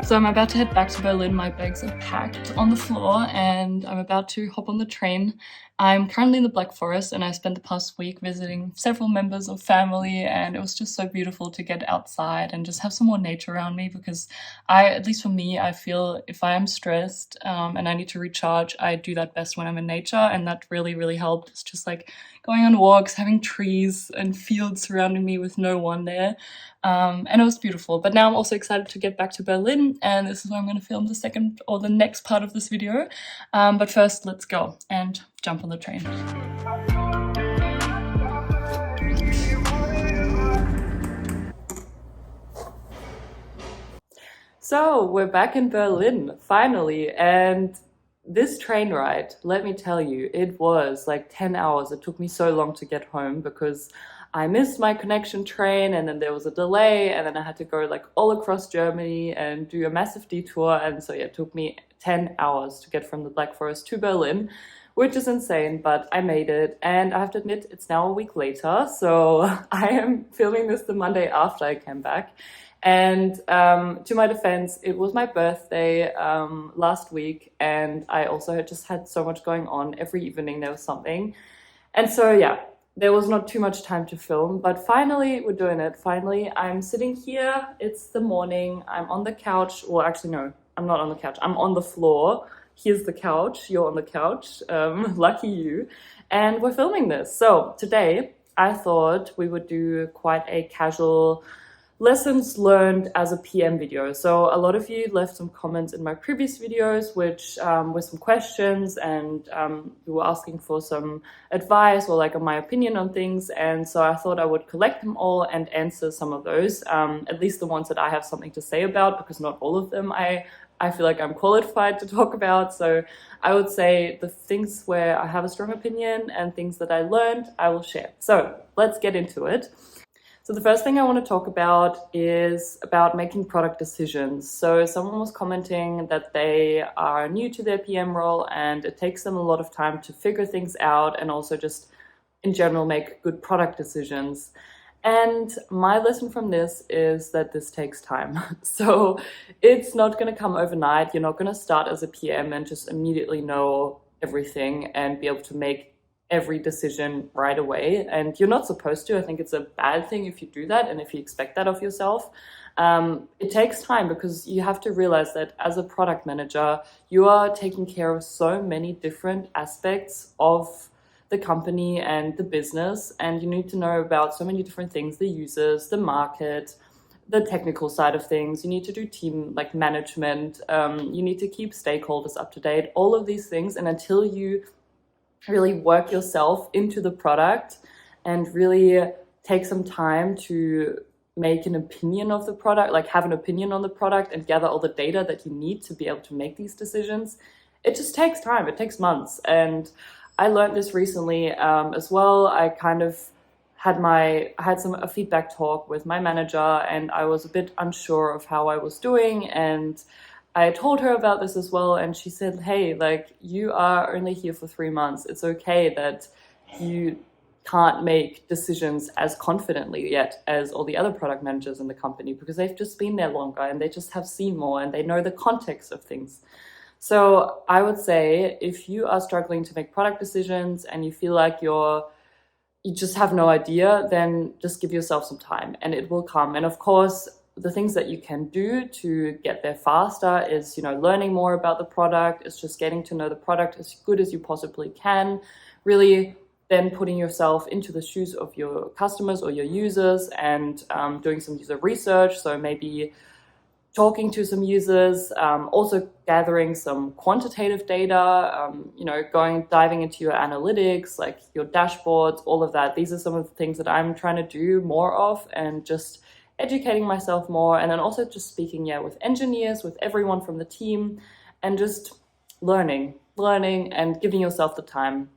So I'm about to head back to Berlin. My bags are packed on the floor and I'm about to hop on the train. I'm currently in the Black Forest and I spent the past week visiting several members of family, and it was just so beautiful to get outside and just have some more nature around me, because at least for me, I feel if I am stressed and I need to recharge, I do that best when I'm in nature, and that really, really helped. It's just like going on walks, having trees and fields surrounding me with no one there. And it was beautiful. But now I'm also excited to get back to Berlin, and this is where I'm going to film the second or the next part of this video. But first, let's go and jump on the train. So we're back in Berlin, finally, and this train ride, let me tell you, it was like 10 hours. It took me so long to get home because I missed my connection train, and then there was a delay, and then I had to go like all across Germany and do a massive detour. And so yeah, it took me 10 hours to get from the Black Forest to Berlin, which is insane, but I made it. And I have to admit, it's now a week later. So I am filming this the Monday after I came back. And to my defense, it was my birthday last week, and I also had just had so much going on. Every evening there was something. And so yeah, there was not too much time to film, but finally we're doing it. Finally, I'm sitting here. It's the morning. I'm on the couch. Well, actually, no, I'm not on the couch. I'm on the floor. Here's the couch. You're on the couch. Lucky you. And we're filming this. So today I thought we would do quite a casual lessons learned as a PM video. So a lot of you left some comments in my previous videos, which were some questions, and you were asking for some advice or like my opinion on things. And so I thought I would collect them all and answer some of those, at least the ones that I have something to say about, because not all of them I feel like I'm qualified to talk about. So I would say the things where I have a strong opinion and things that I learned, I will share. So let's get into it. So the first thing I want to talk about is about making product decisions. So someone was commenting that they are new to their PM role and it takes them a lot of time to figure things out and also just in general make good product decisions. And my lesson from this is that this takes time. So it's not going to come overnight. You're not going to start as a PM and just immediately know everything and be able to make every decision right away, and you're not supposed to. I think it's a bad thing if you do that and if you expect that of yourself. It takes time because you have to realize that as a product manager, you are taking care of so many different aspects of the company and the business, and you need to know about so many different things: the users, the market, the technical side of things. You need to do team like management, you need to keep stakeholders up to date, all of these things. And until you really work yourself into the product and really take some time to make an opinion of the product, like have an opinion on the product and gather all the data that you need to be able to make these decisions, it just takes time. It takes months. And I learned this recently as well. I kind of had a feedback talk with my manager, and I was a bit unsure of how I was doing, and I told her about this as well, and she said, hey, like, you are only here for 3 months. It's okay that you can't make decisions as confidently yet as all the other product managers in the company, because they've just been there longer and they just have seen more and they know the context of things. So I would say if you are struggling to make product decisions and you feel like you just have no idea, then just give yourself some time and it will come. And of course, the things that you can do to get there faster is, learning more about the product. It's just getting to know the product as good as you possibly can. Really then putting yourself into the shoes of your customers or your users and doing some user research. So maybe talking to some users, also gathering some quantitative data, diving into your analytics, like your dashboards, all of that. These are some of the things that I'm trying to do more of, and just educating myself more, and then also just speaking with engineers, with everyone from the team, and just learning and giving yourself the time.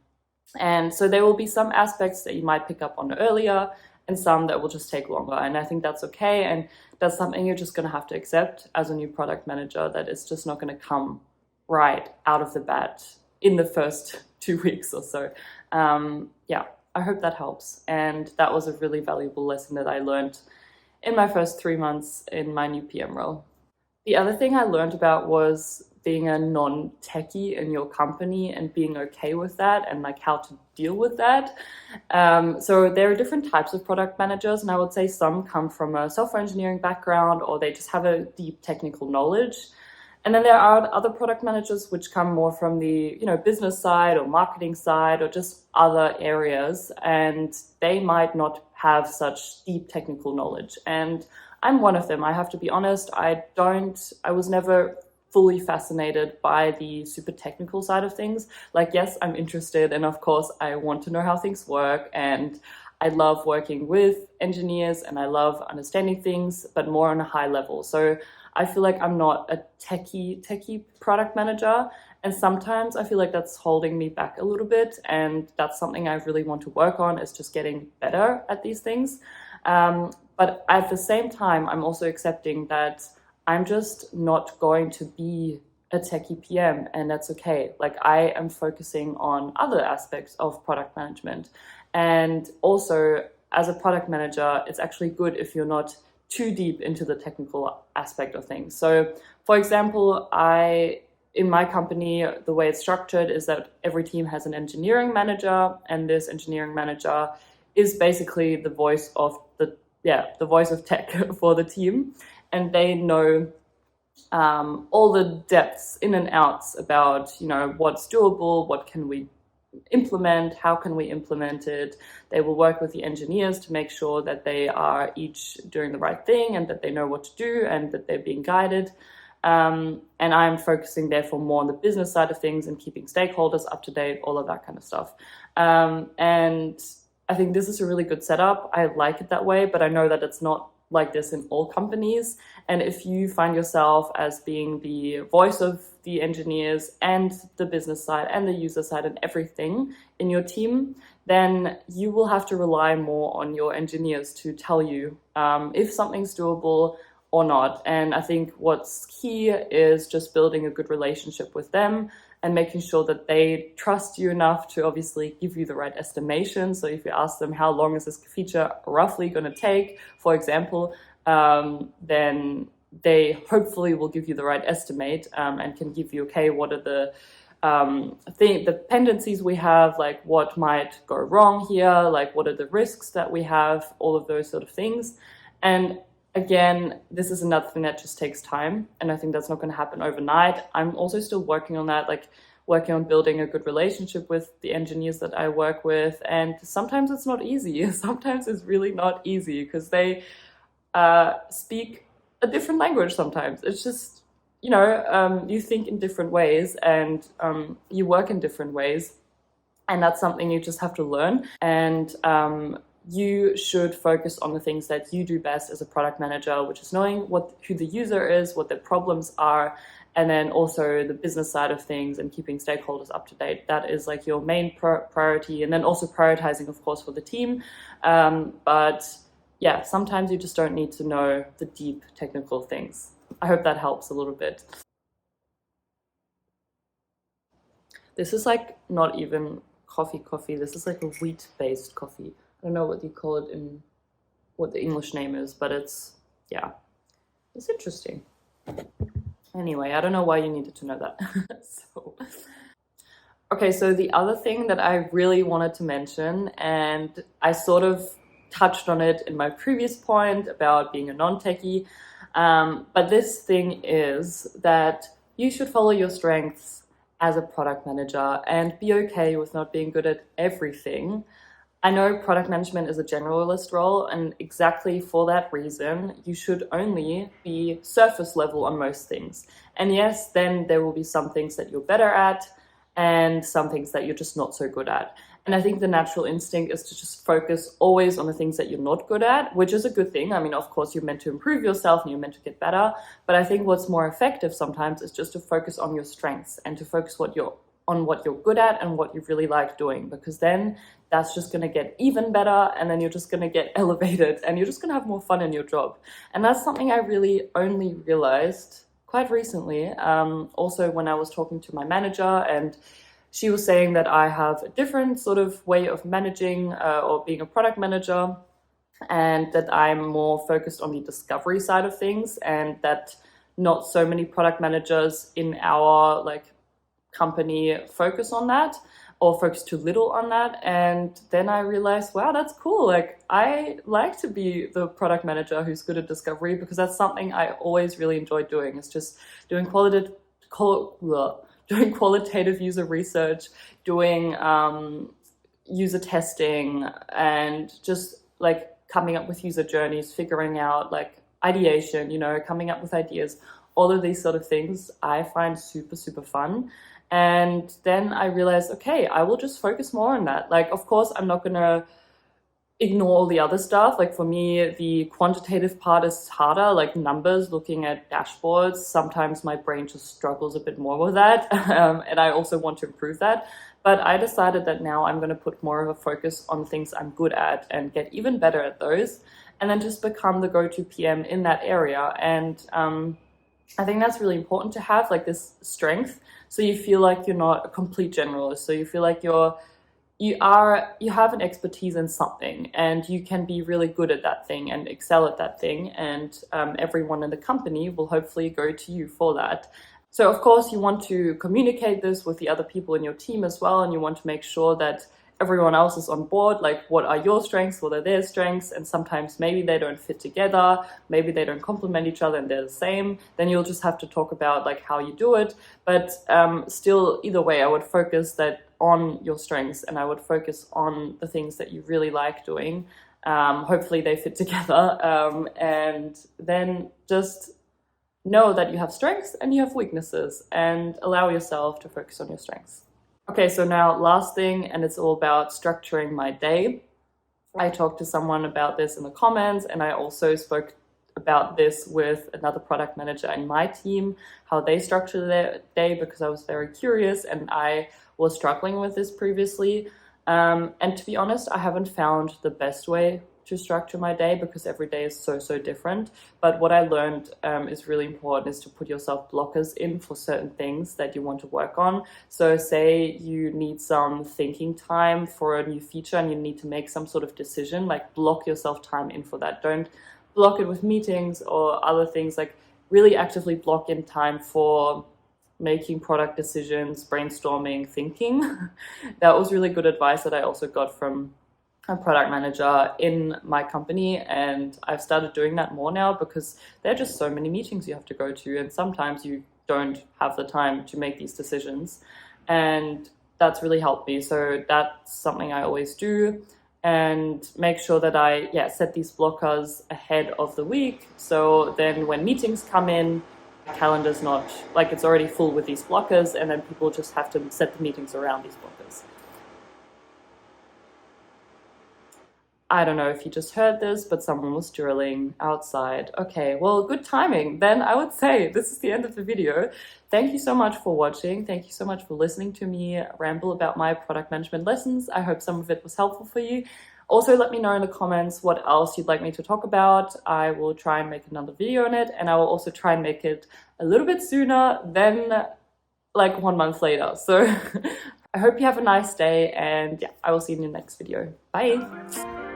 And so there will be some aspects that you might pick up on earlier and some that will just take longer, and I think that's okay. And that's something you're just going to have to accept as a new product manager, that it's just not going to come right out of the bat in the first 2 weeks or so. I hope that helps, and that was a really valuable lesson that I learned in my first 3 months in my new PM role. The other thing I learned about was being a non-techie in your company and being okay with that and like how to deal with that. So there are different types of product managers, and I would say some come from a software engineering background or they just have a deep technical knowledge. And then there are other product managers which come more from the, business side or marketing side or just other areas, and they might not have such deep technical knowledge. And I'm one of them. I have to be honest. I was never fully fascinated by the super technical side of things. Like, yes, I'm interested, and of course, I want to know how things work, and I love working with engineers and I love understanding things, but more on a high level. So I feel like I'm not a techie product manager. And sometimes I feel like that's holding me back a little bit. And that's something I really want to work on, is just getting better at these things. But at the same time, I'm also accepting that I'm just not going to be a techie PM, and that's okay. Like, I am focusing on other aspects of product management. And also, as a product manager, it's actually good if you're not too deep into the technical aspect of things. So, for example, in my company, the way it's structured is that every team has an engineering manager, and this engineering manager is basically the voice of the voice of tech for the team, and they know all the depths in and outs about what's doable, what can we implement, how can we implement it. They will work with the engineers to make sure that they are each doing the right thing and that they know what to do and that they're being guided. And I'm focusing therefore more on the business side of things and keeping stakeholders up to date, all of that kind of stuff. And I think this is a really good setup. I like it that way, but I know that it's not like this in all companies. And if you find yourself as being the voice of the engineers and the business side and the user side and everything in your team, then you will have to rely more on your engineers to tell you if something's doable or not. And I think what's key is just building a good relationship with them and making sure that they trust you enough to obviously give you the right estimation. So if you ask them how long is this feature roughly going to take, for example, then they hopefully will give you the right estimate and can give you, okay, what are the dependencies we have, like what might go wrong here, like what are the risks that we have, all of those sort of things. And again, this is another thing that just takes time, and I think that's not going to happen overnight. I'm also still working on that, like working on building a good relationship with the engineers that I work with, and sometimes it's not easy. Sometimes it's really not easy because they speak a different language sometimes. It's just, you think in different ways and you work in different ways, and that's something you just have to learn. And you should focus on the things that you do best as a product manager, which is knowing who the user is, what their problems are, and then also the business side of things and keeping stakeholders up to date. That is like your main priority, and then also prioritizing, of course, for the team. But yeah, sometimes you just don't need to know the deep technical things. I hope that helps a little bit. This is like not even coffee. This is like a wheat-based coffee. I don't know what you call it what the English name is, but it's interesting. Anyway, I don't know why you needed to know that. Okay, so the other thing that I really wanted to mention, and I sort of touched on it in my previous point about being a non-techie, but this thing is that you should follow your strengths as a product manager and be okay with not being good at everything. I know product management is a generalist role, and exactly for that reason, you should only be surface level on most things. And yes, then there will be some things that you're better at and some things that you're just not so good at. And I think the natural instinct is to just focus always on the things that you're not good at, which is a good thing. I mean, of course, you're meant to improve yourself and you're meant to get better. But I think what's more effective sometimes is just to focus on your strengths and to focus on what you're good at and what you really like doing, because then that's just going to get even better, and then you're just going to get elevated and you're just going to have more fun in your job. And that's something I really only realized quite recently, also when I was talking to my manager, and she was saying that I have a different sort of way of managing or being a product manager, and that I'm more focused on the discovery side of things, and that not so many product managers in our like company focus on that, or focus too little on that. And then I realized, wow, that's cool. Like I like to be the product manager who's good at discovery, because that's something I always really enjoy doing. It's just doing doing qualitative user research, doing user testing, and just like coming up with user journeys, figuring out like ideation, you know, coming up with ideas. All of these sort of things I find super, super fun. And then I realized, okay, I will just focus more on that. Like, of course, I'm not gonna ignore all the other stuff. Like for me, the quantitative part is harder, like numbers, looking at dashboards. Sometimes my brain just struggles a bit more with that. And I also want to improve that. But I decided that now I'm going to put more of a focus on things I'm good at and get even better at those, and then just become the go-to PM in that area. And I think that's really important to have, like this strength, so you feel like you're not a complete generalist. So you feel like you have an expertise in something, and you can be really good at that thing and excel at that thing, and everyone in the company will hopefully go to you for that. So of course you want to communicate this with the other people in your team as well, and you want to make sure that everyone else is on board. Like, what are your strengths, what are their strengths? And sometimes maybe they don't fit together, maybe they don't complement each other and they're the same. Then you'll just have to talk about like how you do it. But still, either way, I would focus that on your strengths, and I would focus on the things that you really like doing. Hopefully they fit together, and then just know that you have strengths and you have weaknesses, and allow yourself to focus on your strengths. Okay, so now last thing, and it's all about structuring my day. I talked to someone about this in the comments, and I also spoke about this with another product manager in my team, how they structure their day, because I was very curious and I was struggling with this previously. And to be honest, I haven't found the best way to structure my day, because every day is so different. But what I learned is really important, is to put yourself blockers in for certain things that you want to work on. So say you need some thinking time for a new feature and you need to make some sort of decision, like block yourself time in for that. Don't block it with meetings or other things. Like really actively block in time for making product decisions, brainstorming, thinking. That was really good advice that I also got from a product manager in my company, and I've started doing that more now, because there are just so many meetings you have to go to, and sometimes you don't have the time to make these decisions, and that's really helped me. So that's something I always do, and make sure that I set these blockers ahead of the week, so then when meetings come in, my calendar's not like it's already full with these blockers, and then people just have to set the meetings around these blockers. I don't know if you just heard this, but someone was drilling outside. Okay, well, good timing. Then I would say this is the end of the video. Thank you so much for watching. Thank you so much for listening to me ramble about my product management lessons. I hope some of it was helpful for you. Also, let me know in the comments what else you'd like me to talk about. I will try and make another video on it, and I will also try and make it a little bit sooner than like 1 month later. So I hope you have a nice day, and yeah, I will see you in the next video. Bye.